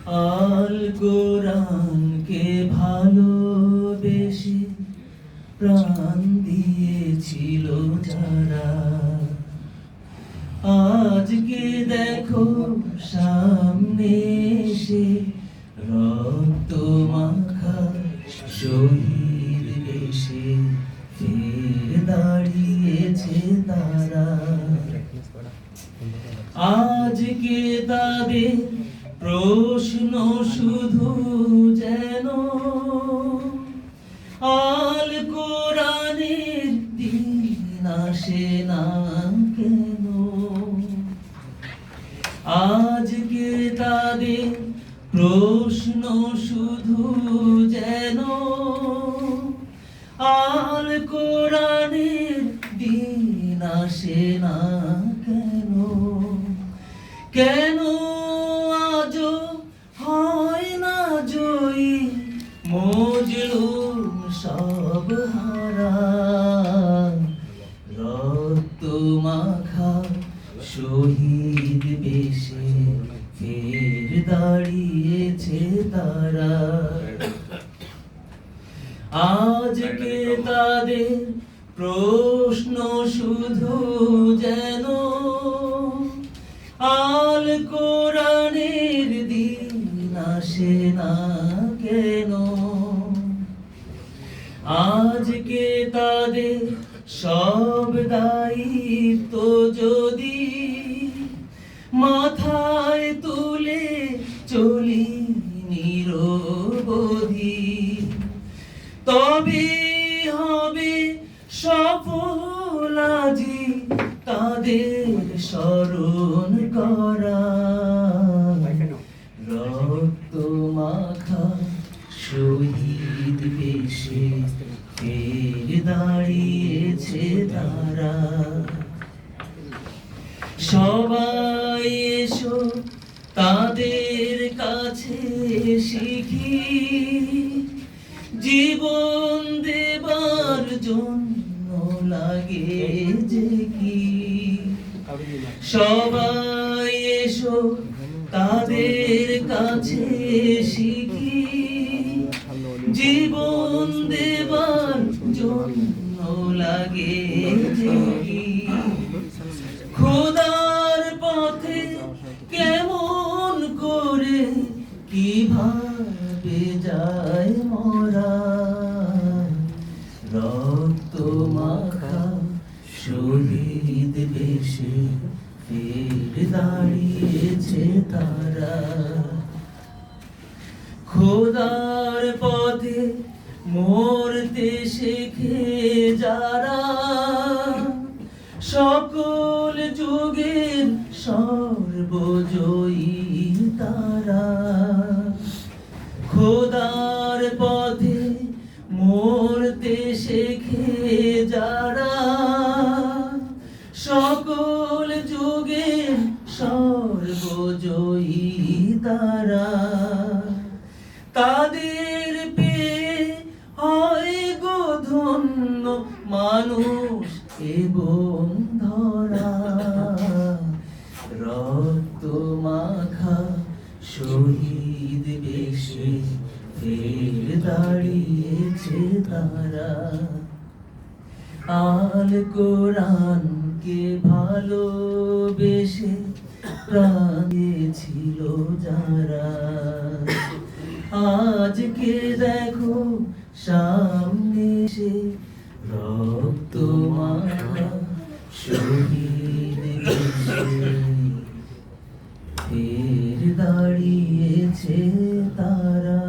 আল কোরআনকে ভালোবেসে প্রাণ দিয়েছিল যারা, আজকে দেখো সামনে এসে রক্ত মাখা শহীদ বেশে ফিরে দাঁড়িয়েছে তারা। আজকে তাদের প্রশ্ন শুধু যেন আল কোরআনের দিন আসে না কেন। আজকে তাদের প্রশ্ন শুধু যেন আল কোরআনের দিন আসে না কেন। কেন আজও হয় না জয়ী মজলুম সব হারা, রক্ত মাখা শহীদ বেশে ফের দাঁড়িয়েছে তারা। আজকে তাদের প্রশ্ন শুধু যেন আল কোরআনের দিন আসে না কেন। আজকে তাদের সব দায়িত্ব যদি মাথায় তুলে চলি নিরবধি, তবে হবে সফল আজি তাদের স্মরণ করা। রক্ত মাখা শহীদ বেশে ফের দাঁড়িয়েছে তারা। সবাই এসো তাদের কাছে শিখি জীবন দেবার জন্য লাগে যে কি। সবাই এসো তাদের কাছে শিখি জীবন দেবার জন্য লাগে যে কি। খোদার পথে কেমন করে কিভাবে যায় মরা, রক্ত মাখা শহীদ বেশে ফের দাঁড়িয়েছে তারা। খোদার পথে মরতে শেখে যারা, সকল যুগের সর্বজয়ী তারা। খোদার পথে মরতে শেখে যারা, সকল যুগের সর্বজয়ী তারা। তাদের পেয়ে হয় গো ধন্য মানুষ এবং ধরা, রক্ত মাখা শহীদ বেশে ফের দাঁড়িয়েছে তারা। আল কোরআনকে ভালোবেসে প্রাণ দিয়েছিল যারা, আজকে দেখো সামনে এসে রক্ত মাখা শহীদ বেশে ফের দাঁড়িয়েছে তারা।